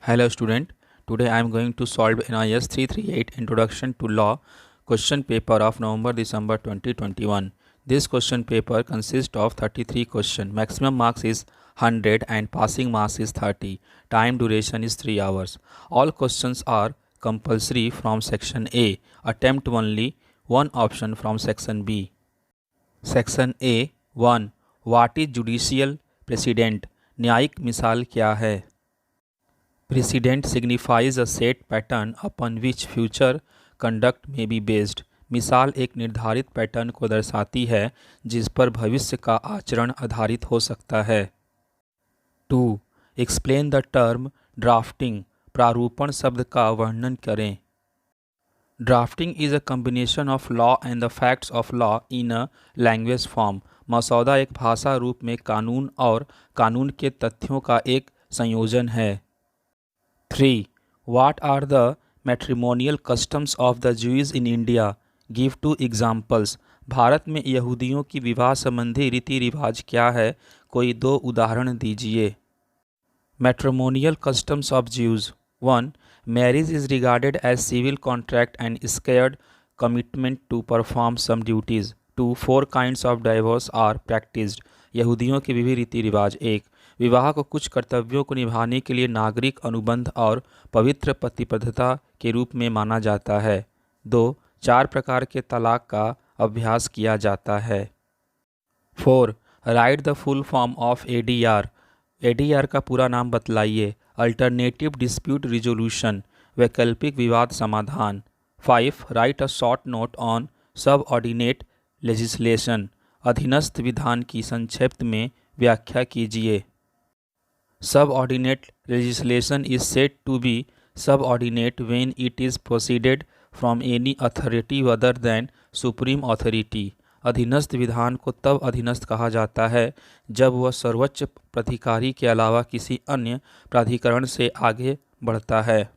Hello student, today I am going to solve NIS 338 Introduction to Law question paper of November-December 2021. This question paper consists of 33 questions. Maximum marks is 100 and passing marks is 30. Time duration is 3 hours. All questions are compulsory from section A. Attempt only one option from section B. Section A 1. What is judicial precedent? न्यायिक मिसाल क्या है? Precedent signifies a set pattern upon which future conduct may be based. मिसाल एक निर्धारित pattern को दर्शाती है जिस पर भविष्य का आचरण आधारित हो सकता है। 2. Explain the term drafting. प्रारूपण शब्द का वर्णन करें। Drafting is a combination of law and the facts of law in a language form. मसौदा एक भाषा रूप में कानून और कानून के तथ्यों का एक संयोजन है। 3. What are the matrimonial customs of the Jews in India? Give 2 examples. Bharat में यहूदियों की विवाह संबंधी रीति रिवाज क्या है? कोई 2 उदाहरण दीजिए। Matrimonial customs of Jews. 1. Marriage is regarded as civil contract and sacred commitment to perform some duties. 2. 4 kinds of divorce are practiced. यहूदियों के विभिन्न रीति रिवाज। 1. विवाह को कुछ कर्तव्यों को निभाने के लिए नागरिक अनुबंध और पवित्र प्रतिबद्धता के रूप में माना जाता है। 2. 4 प्रकार के तलाक का अभ्यास किया जाता है। 4. Right the full form of ADR. ADR का पूरा नाम बतलाइए। अल्टरनेटिव डिस्प्यूट रिजोल्यूशन, वैकल्पिक विवाद समाधान। 5. Right a short note on सब ऑर्डिनेट लेजिस्लेशन. अधीनस्थ विधान की संक्षिप्त में व्याख्या कीजिए। Subordinate legislation is said to be subordinate when it is proceeded from any authority other than supreme authority. अधीनस्थ विधान को तब अधीनस्थ कहा जाता है जब वह सर्वोच्च प्राधिकारी के अलावा किसी अन्य प्राधिकरण से आगे बढ़ता है।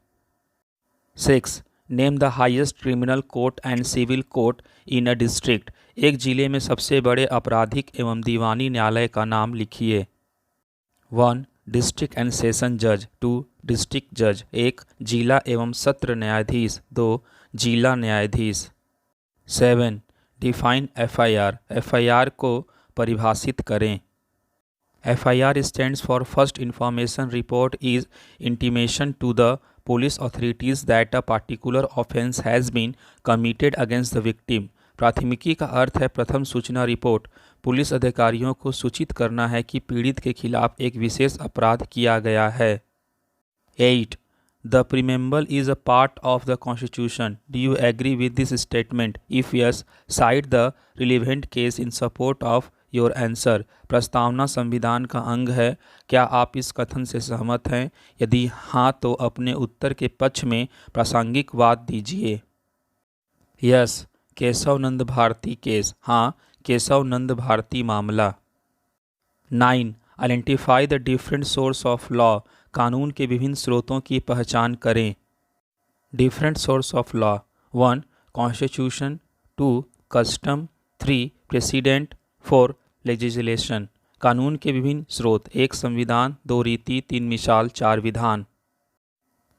6. Name the highest criminal court and civil court in a district. एक जिले में सबसे बड़े आपराधिक एवं दीवानी न्यायालय का नाम लिखिए। 1. डिस्ट्रिक्ट एंड सेशन जज. 2. डिस्ट्रिक्ट जज. 1. जिला एवं सत्र न्यायाधीश. 2. जिला न्यायाधीश. 7. Define FIR. FIR को परिभाषित करें। FIR stands for First Information Report is intimation to the police authorities that a particular offence has been committed against the victim. प्राथमिकी का अर्थ है प्रथम सूचना रिपोर्ट। पुलिस अधिकारियों को सूचित करना है कि पीड़ित के खिलाफ एक विशेष अपराध किया गया है। 8. The preamble is a part of the Constitution. Do you agree with this statement? If yes, cite the relevant case in support of your answer. प्रस्तावना संविधान का अंग है। क्या आप इस कथन से सहमत हैं? यदि हाँ तो अपने उत्तर के पक्ष में प्रासंगिक वाद दीजिए। यस, केशव नंद भारती केस. हाँ, केशव नंद भारती मामला। 9. Identify the different source of law. कानून के विभिन्न स्रोतों की पहचान करें। Different source of law. 1. Constitution. 2. Custom. 3. President. 4. Legislation. कानून के विभिन्न स्रोत. 1. संविधान. 2. रीति. 3. मिसाल. 4. विधान.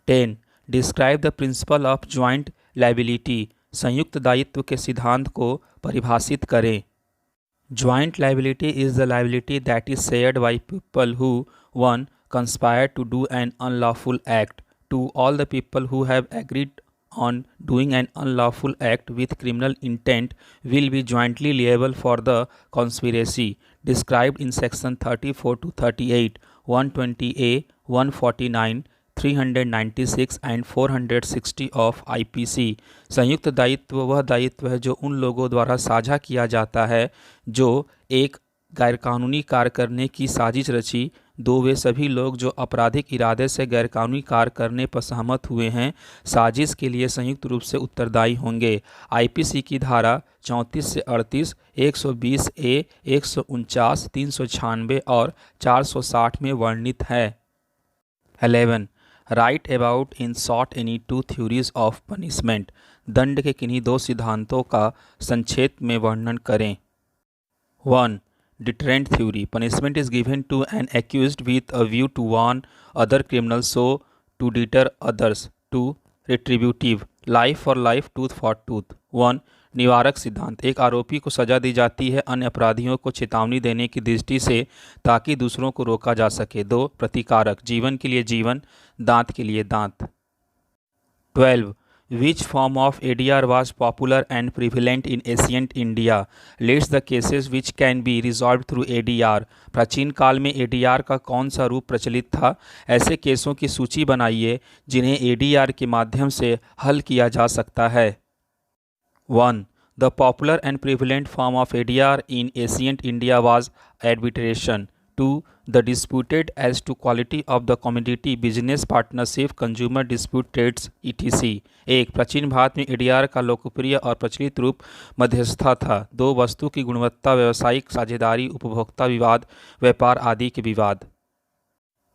10. Describe the principle of joint liability. संयुक्त दायित्व के सिद्धांत को परिभाषित करें। Joint liability is the liability that is shared by people who 1. conspire to do an unlawful act. 2. all the people who have agreed on doing an unlawful act with criminal intent will be jointly liable for the conspiracy. Described in section 34 to 38, 120A, 149, 396 and 460 of IPC. संयुक्त दायित्व वह दायित्व है जो उन लोगों द्वारा साझा किया जाता है जो एक गैरकानूनी कार्य करने की साजिश रची। 2. वे सभी लोग जो आपराधिक इरादे से गैरकानूनी कार्य करने पर सहमत हुए हैं साजिश के लिए संयुक्त रूप से उत्तरदायी होंगे। IPC की धारा 34 से 38, 120A, 149, 396 और 460 में वर्णित है। 11. Right about in short any 2 theories of punishment. दंड के किन्हीं 2 सिद्धांतों का संक्षेप में वर्णन करें। 1. deterrent theory. Punishment is given to an accused with a view to warn other criminals so to deter others. 2 retributive, life for life, tooth for tooth. 1 निवारक सिद्धांत, एक आरोपी को सजा दी जाती है अन्य अपराधियों को चेतावनी देने की दृष्टि से ताकि दूसरों को रोका जा सके। 2 प्रतिकारक, जीवन के लिए जीवन, दांत के लिए दांत। 12 Which form of ADR was popular and prevalent in ancient India? Lists the cases which can be resolved through ADR. प्राचीन काल में ADR का कौन सा रूप प्रचलित था? ऐसे केसों की सूची बनाइए जिन्हें ADR के माध्यम से हल किया जा सकता है। 1 The popular and prevalent form of ADR in ancient India was arbitration. 2 The disputed as to quality of the commodity, business partnership, consumer dispute, trades, etc. 1 प्राचीन भारत में ADR का लोकप्रिय और प्रचलित रूप मध्यस्थता था। 2 वस्तु की गुणवत्ता, व्यावसायिक साझेदारी, उपभोक्ता विवाद, व्यापार आदि के विवाद।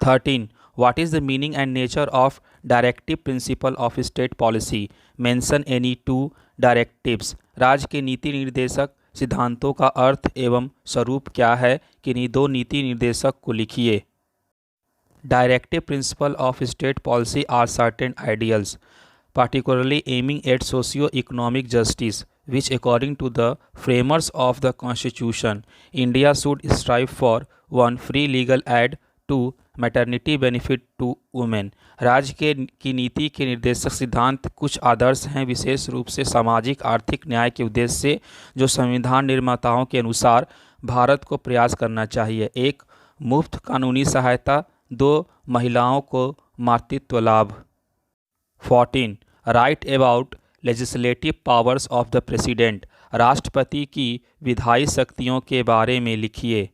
13 What is the meaning and nature of directive principle of state policy? Mention any 2 directives. राज्य के नीति निर्देशक सिद्धांतों का अर्थ एवं स्वरूप क्या है? किन्हीं 2 नीति निर्देशक को लिखिए। Directive principle of state policy are certain ideals, particularly aiming at socio-economic justice, which according to the framers of the Constitution, India should strive for: 1 free legal aid, 2 maternity benefit to women. राज्य की नीति के निर्देशक सिद्धांत कुछ आदर्श हैं विशेष रूप से सामाजिक आर्थिक न्याय के उद्देश्य से जो संविधान निर्माताओं के अनुसार भारत को प्रयास करना चाहिए। 1 मुफ्त कानूनी सहायता, 2 महिलाओं को मातृत्व लाभ। 14 right about legislative powers of the president, राष्ट्रपति की विधायी शक्तियों के बारे में लिखिए।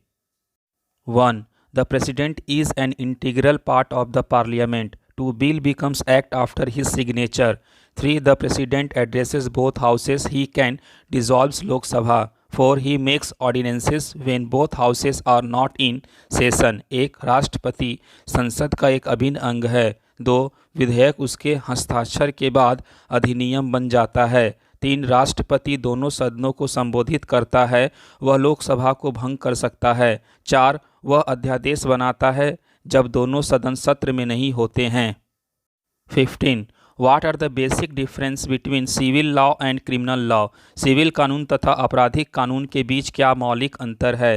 1 The President is an integral part of the Parliament. 2 Bill becomes act after his signature. 3 The President addresses both houses. He can dissolve Lok Sabha. 4 He makes ordinances when both houses are not in session. 1 राष्ट्रपति संसद का एक अभिन्न अंग है। 2 विधेयक उसके हस्ताक्षर के बाद अधिनियम बन जाता है। 3 राष्ट्रपति दोनों सदनों को संबोधित करता है, वह लोकसभा को भंग कर सकता है। 4 वह अध्यादेश बनाता है जब दोनों सदन सत्र में नहीं होते हैं। 15 what are the basic difference between civil law and criminal law, सिविल कानून तथा आपराधिक कानून के बीच क्या मौलिक अंतर है?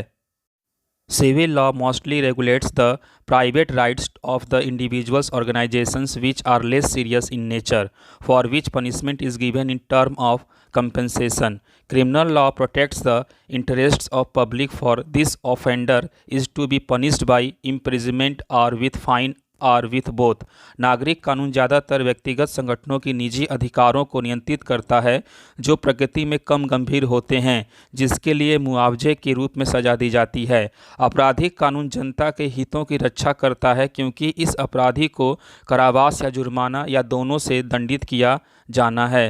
Civil law mostly regulates the private rights of the individuals organizations which are less serious in nature, for which punishment is given in term of compensation. Criminal law protects the interests of public, for this offender is to be punished by imprisonment or with fine और with both. नागरिक कानून ज़्यादातर व्यक्तिगत संगठनों की निजी अधिकारों को नियंत्रित करता है जो प्रकृति में कम गंभीर होते हैं, जिसके लिए मुआवजे के रूप में सजा दी जाती है। आपराधिक कानून जनता के हितों की रक्षा करता है क्योंकि इस अपराधी को कारावास या जुर्माना या दोनों से दंडित किया जाना है।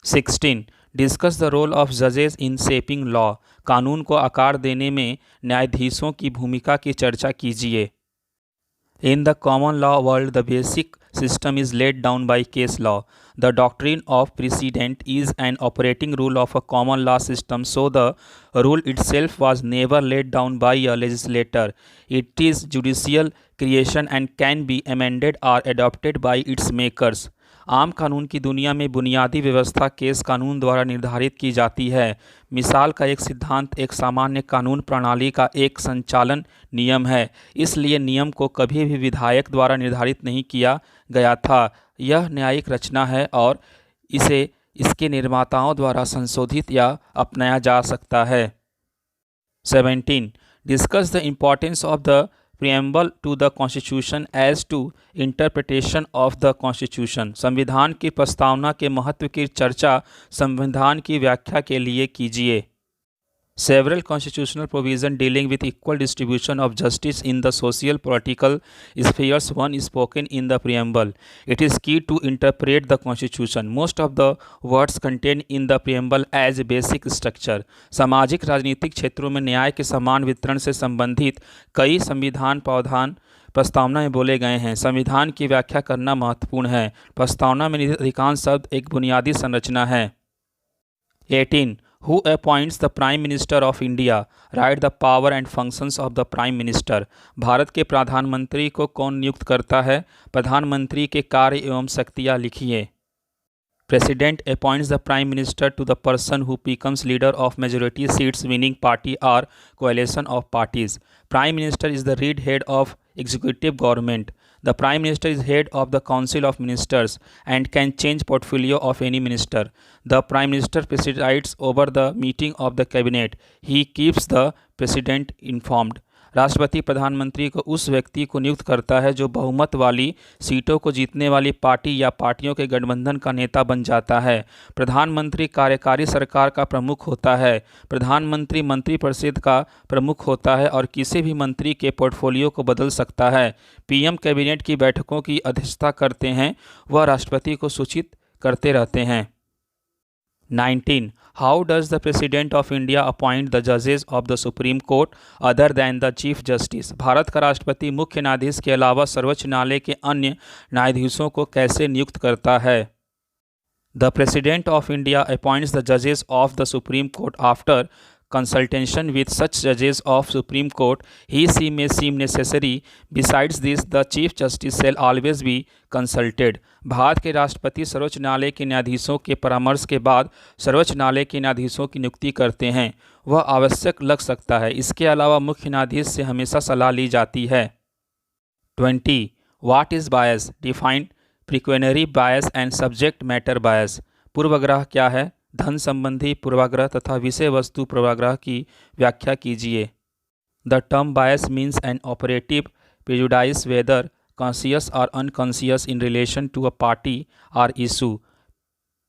16 डिस्कस द रोल ऑफ जजेस इन शेपिंग लॉ, कानून को आकार देने में न्यायाधीशों की भूमिका की चर्चा कीजिए। In the common law world, the basic system is laid down by case law. The doctrine of precedent is an operating rule of a common law system, so the rule itself was never laid down by a legislator. It is judicial creation and can be amended or adopted by its makers. आम कानून की दुनिया में बुनियादी व्यवस्था case कानून द्वारा निर्धारित की जाती है। मिसाल का एक सिद्धांत एक सामान्य कानून प्रणाली का एक संचालन नियम है, इसलिए नियम को कभी भी विधायक द्वारा निर्धारित नहीं किया गया था। यह न्यायिक रचना है और इसे इसके निर्माताओं द्वारा संशोधित या अपनाया जा सकता है। 17 discuss the importance of the preamble to the Constitution as to interpretation of the Constitution. संविधान की प्रस्तावना के महत्व की चर्चा संविधान की व्याख्या के लिए कीजिए। Several constitutional provisions dealing with equal distribution of justice in the social political spheres one is spoken in the preamble. It is key to interpret the Constitution. Most of the words contained in the preamble as basic structure. सामाजिक राजनीतिक क्षेत्रों में न्याय के समान वितरण से संबंधित कई संविधान प्रावधान प्रस्तावना में बोले गए हैं। संविधान की व्याख्या करना महत्वपूर्ण है। प्रस्तावना में निहित अधिकांश शब्द एक बुनियादी संरचना है। 18 who appoints the prime minister of India? Right the power and functions of the prime minister. Bharat के प्रधानमंत्री को कौन नियुक्त करता है? प्रधानमंत्री के कार्य एवं शक्तियाँ लिखिए। President appoints the Prime Minister to the person who becomes leader of majority seats winning party or coalition of parties. Prime Minister is the head of executive government. The Prime Minister is head of the Council of Ministers and can change portfolio of any minister. The Prime Minister presides over the meeting of the cabinet. He keeps the President informed. राष्ट्रपति प्रधानमंत्री को उस व्यक्ति को नियुक्त करता है जो बहुमत वाली सीटों को जीतने वाली पार्टी या पार्टियों के गठबंधन का नेता बन जाता है। प्रधानमंत्री कार्यकारी सरकार का प्रमुख होता है। प्रधानमंत्री मंत्रिपरिषद का प्रमुख होता है और किसी भी मंत्री के पोर्टफोलियो को बदल सकता है। पीएम कैबिनेट की बैठकों की अध्यक्षता करते हैं। वह राष्ट्रपति को सूचित करते रहते हैं। 19. How does the President of India appoint the judges of the Supreme Court other than the Chief Justice? Bharat का राष्ट्रपति मुख्य न्यायाधीश के अलावा सर्वोच्च न्यायालय के अन्य न्यायाधीशों को कैसे नियुक्त करता है? The President of India appoints the judges of the Supreme Court after consultation with such judges of Supreme Court he may seem necessary. Besides this, the Chief Justice shall always be consulted. Bharat के राष्ट्रपति सर्वोच्च न्यायालय के न्यायाधीशों के परामर्श के बाद सर्वोच्च न्यायालय के न्यायाधीशों की नियुक्ति करते हैं। वह आवश्यक लग सकता है। इसके अलावा मुख्य न्यायाधीश से हमेशा सलाह ली जाती है। 20. What is bias? Define precautionary bias and subject matter bias. पूर्वाग्रह क्या है? धन संबंधी पूर्वाग्रह तथा विषय वस्तु पूर्वाग्रह की व्याख्या कीजिए। The term bias means an operative prejudice whether conscious or unconscious in relation to a party or issue.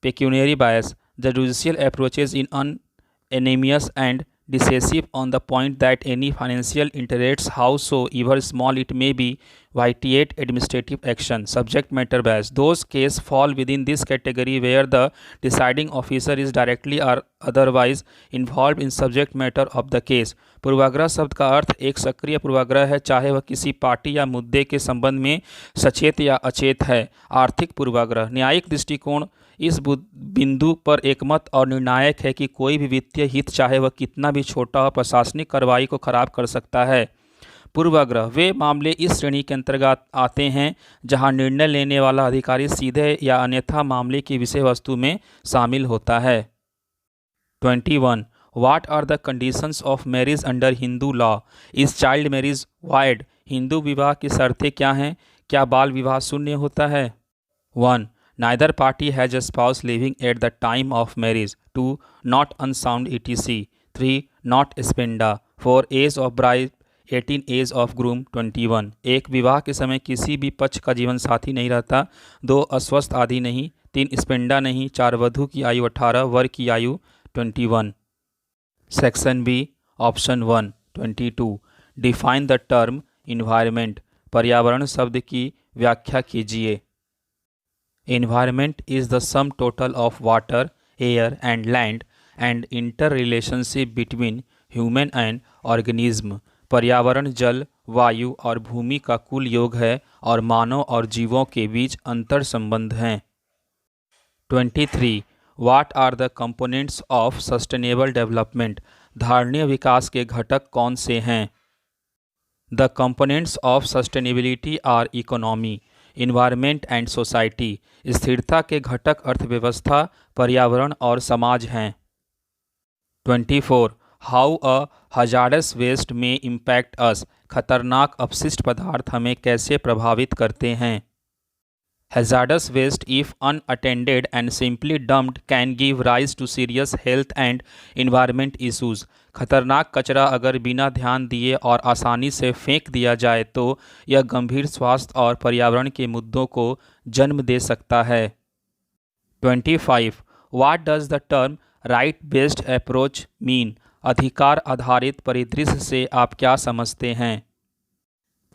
Pecuniary bias, the judicial approaches in unanimous and decisive on the point that any financial interests, howsoever small it may be, vitiate administrative action. Subject matter bias, those cases fall within this category where the deciding officer is directly or otherwise involved in subject matter of the case. पूर्वाग्रह शब्द का अर्थ एक सक्रिय पूर्वाग्रह है, चाहे वह किसी पार्टी या मुद्दे के संबंध में सचेत या अचेत है। आर्थिक पूर्वाग्रह, न्यायिक दृष्टिकोण इस बिंदु पर एकमत और निर्णायक है कि कोई भी वित्तीय हित, चाहे वह कितना भी छोटा हो, प्रशासनिक कार्रवाई को खराब कर सकता है। पूर्वाग्रह वे मामले इस श्रेणी के अंतर्गत आते हैं जहां निर्णय लेने वाला अधिकारी सीधे या अन्यथा मामले की विषय वस्तु में शामिल होता है। 21. What are the conditions of marriage under Hindu law? Is child marriage void? Hindu विवाह की शर्तें क्या हैं? क्या बाल विवाह शून्य होता है? 1. Neither party has a spouse living at the time of marriage. 2. Not unsound etc. 3. Not spenda. 4. Age of bride 18. Age of groom 21. एक विवाह के समय किसी भी पक्ष का जीवन साथी नहीं रहता। 2. अस्वस्थ आदि नहीं। 3. स्पेंडा नहीं। 4. वधू की आयु 18, वर की आयु 21। Section B, option 1 22. Define the term environment. पर्यावरण शब्द की व्याख्या कीजिए। Environment is the sum total of water, air and land and interrelationship between human and organism. पर्यावरण जल, वायु और भूमि का कुल योग है और मानव और जीवों के बीच अंतर संबंध हैं। 23. What are the components of sustainable development? धारणीय विकास के घटक कौन से हैं? The components of sustainability are economy, environment and society. स्थिरता के घटक अर्थव्यवस्था, पर्यावरण और समाज हैं। 24. हाउ अ हजार्डस वेस्ट में इम्पैक्ट अस। खतरनाक अपशिष्ट पदार्थ हमें कैसे प्रभावित करते हैं? Hazardous waste, if unattended and simply dumped, can give rise to serious health and environment issues. खतरनाक कचरा अगर बिना ध्यान दिए और आसानी से फेंक दिया जाए तो यह गंभीर स्वास्थ्य और पर्यावरण के मुद्दों को जन्म दे सकता है। 25. What does the term right based approach mean? अधिकार आधारित परिदृश्य से आप क्या समझते हैं?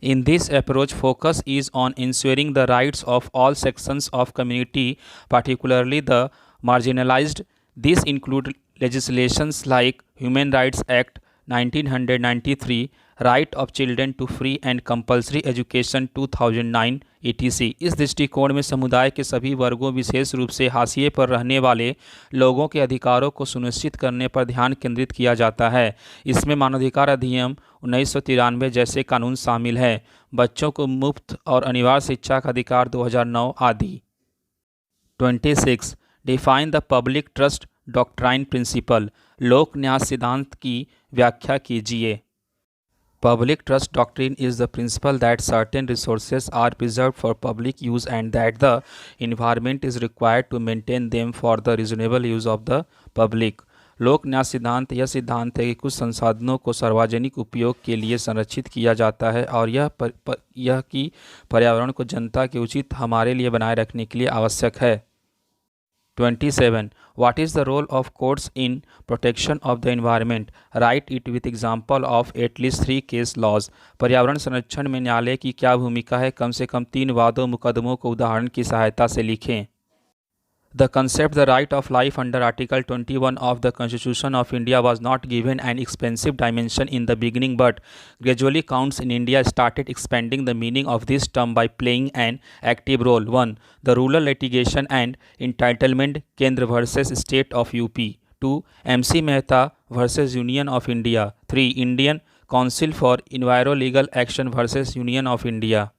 In this approach, focus is on ensuring the rights of all sections of community, particularly the marginalized. These include legislations like Human Rights Act 1993, right of children to free and compulsory education 2009 ETC। इस दृष्टिकोण में समुदाय के सभी वर्गों विशेष रूप से हाशिए पर रहने वाले लोगों के अधिकारों को सुनिश्चित करने पर ध्यान केंद्रित किया जाता है। इसमें मानवाधिकार अधिनियम 1993 जैसे कानून शामिल हैं, बच्चों को मुफ्त और अनिवार्य शिक्षा का अधिकार 2009 आदि। 26 define the public trust doctrine principle. लोक न्यास सिद्धांत की व्याख्या कीजिए। Public trust doctrine is the principle that certain resources are preserved for public use and that the environment is required to maintain them for the reasonable use of the public। लोक न्यास सिद्धांत यह सिद्धांत है कि कुछ संसाधनों को सार्वजनिक उपयोग के लिए संरक्षित किया जाता है और यह कि पर्यावरण को जनता के उचित हमारे लिए बनाए रखने के लिए आवश्यक है। 27 What is the role of courts in protection of the environment? Write it with example of at least 3 case laws। पर्यावरण संरक्षण में न्यायालय की क्या भूमिका है? कम से कम 3 वादों मुकदमों को उदाहरण की सहायता से लिखें। The concept the right of life under Article 21 of the Constitution of India was not given an expansive dimension in the beginning but gradually counts in India started expanding the meaning of this term by playing an active role। 1. The Rural Litigation and Entitlement Kendra versus State of UP। 2. MC Mehta versus Union of India। 3. Indian Council for Enviro-Legal Action versus Union of India।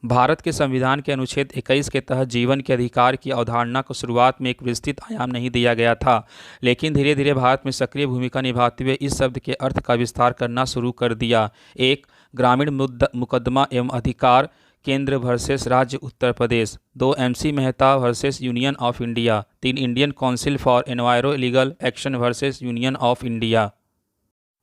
Bharat के संविधान के अनुच्छेद 21 के तहत जीवन के अधिकार की अवधारणा को शुरुआत में एक विस्तृत आयाम नहीं दिया गया था, लेकिन धीरे धीरे भारत में सक्रिय भूमिका निभाते हुए इस शब्द के अर्थ का विस्तार करना शुरू कर दिया। 1. ग्रामीण मुकदमा एवं अधिकार केंद्र वर्सेस राज्य Uttar Pradesh. 2. MC Mehta versus union of India. 3. Indian council for enviro legal action versus union of India.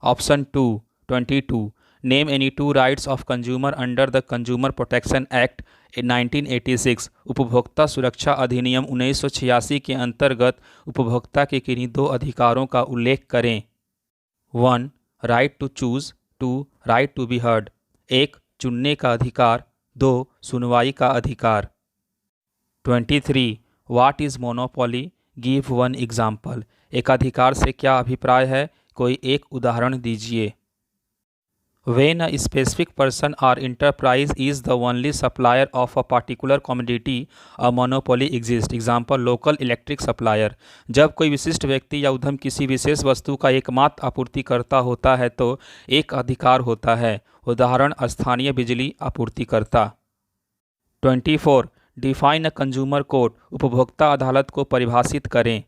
Option 2 22 name any 2 rights of consumer under the consumer protection act 1986। उपभोक्ता सुरक्षा अधिनियम 1986 के अंतर्गत उपभोक्ता के किन्हीं 2 अधिकारों का उल्लेख करें। 1. Right to choose. 2. Right to be heard. 1. चुनने का अधिकार। 2. सुनवाई का अधिकार। 23 what is monopoly? Give 1 example. एक अधिकार से क्या अभिप्राय है? कोई एक उदाहरण दीजिए। When a specific person or enterprise is the only supplier of a particular commodity, a monopoly exists। Example local electric supplier। जब कोई विशिष्ट व्यक्ति या उद्यम किसी विशेष वस्तु का एकमात्र आपूर्तिकर्ता होता है तो एक अधिकार होता है। उदाहरण स्थानीय बिजली आपूर्तिकर्ता। 24 डिफाइन अ कंज्यूमर कोर्ट। उपभोक्ता अदालत को परिभाषित करें।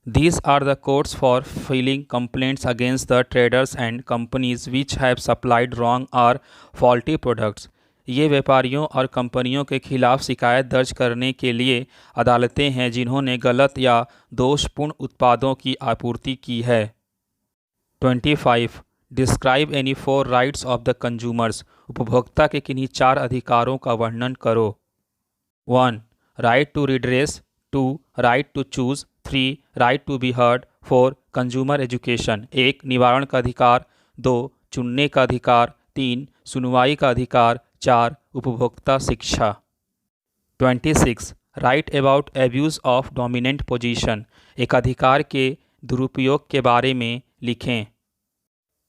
These are the courts for filing complaints against the traders and companies which have supplied wrong or faulty products। ये व्यापारियों और कंपनियों के खिलाफ शिकायत दर्ज करने के लिए अदालतें हैं जिन्होंने गलत या दोषपूर्ण उत्पादों की आपूर्ति की है। 25 describe any 4 rights of the consumers. उपभोक्ता के किन्हीं 4 अधिकारों का वर्णन करो। 1. Right to redress. 2. Right to choose. 3. Right to be heard. 4. Consumer education. 1. निवारण का अधिकार। 2. चुनने का अधिकार। 3. सुनवाई का अधिकार। 4. उपभोक्ता शिक्षा। 26 right about abuse of dominant position. एक अधिकार के दुरुपयोग के बारे में लिखें।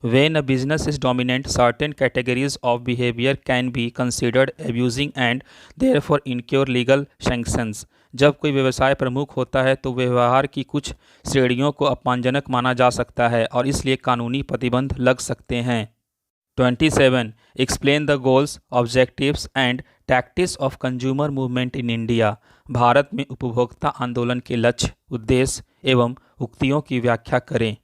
When a business is dominant, certain categories of behavior can be considered abusing and therefore incur legal sanctions। जब कोई व्यवसाय प्रमुख होता है तो व्यवहार की कुछ श्रेणियों को अपमानजनक माना जा सकता है और इसलिए कानूनी प्रतिबंध लग सकते हैं। 27 explain the goals objectives and tactics of consumer movement in India. Bharat में उपभोक्ता आंदोलन के लक्ष्य, उद्देश्य एवं उक्तियों की व्याख्या करें।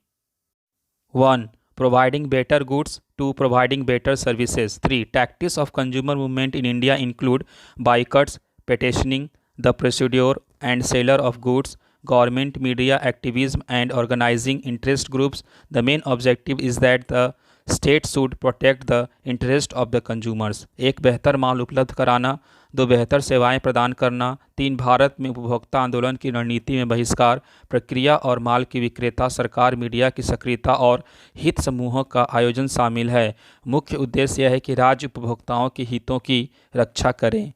1. Providing better goods। 2. Providing better services। 3. Tactics of consumer movement in India include boycotts, petitioning, the procedure and seller of goods, government media activism and organizing interest groups। The main objective is that the state should protect the interest of the consumers। 1. बेहतर माल उपलब्ध कराना। 2. बेहतर सेवाएं प्रदान करना। 3. भारत में उपभोक्ता आंदोलन की रणनीति में बहिष्कार, प्रक्रिया और माल की विक्रेता, सरकार, मीडिया की सक्रियता और हित समूहों का आयोजन शामिल है। मुख्य उद्देश्य यह है कि राज्य उपभोक्ताओं के हितों की रक्षा करें।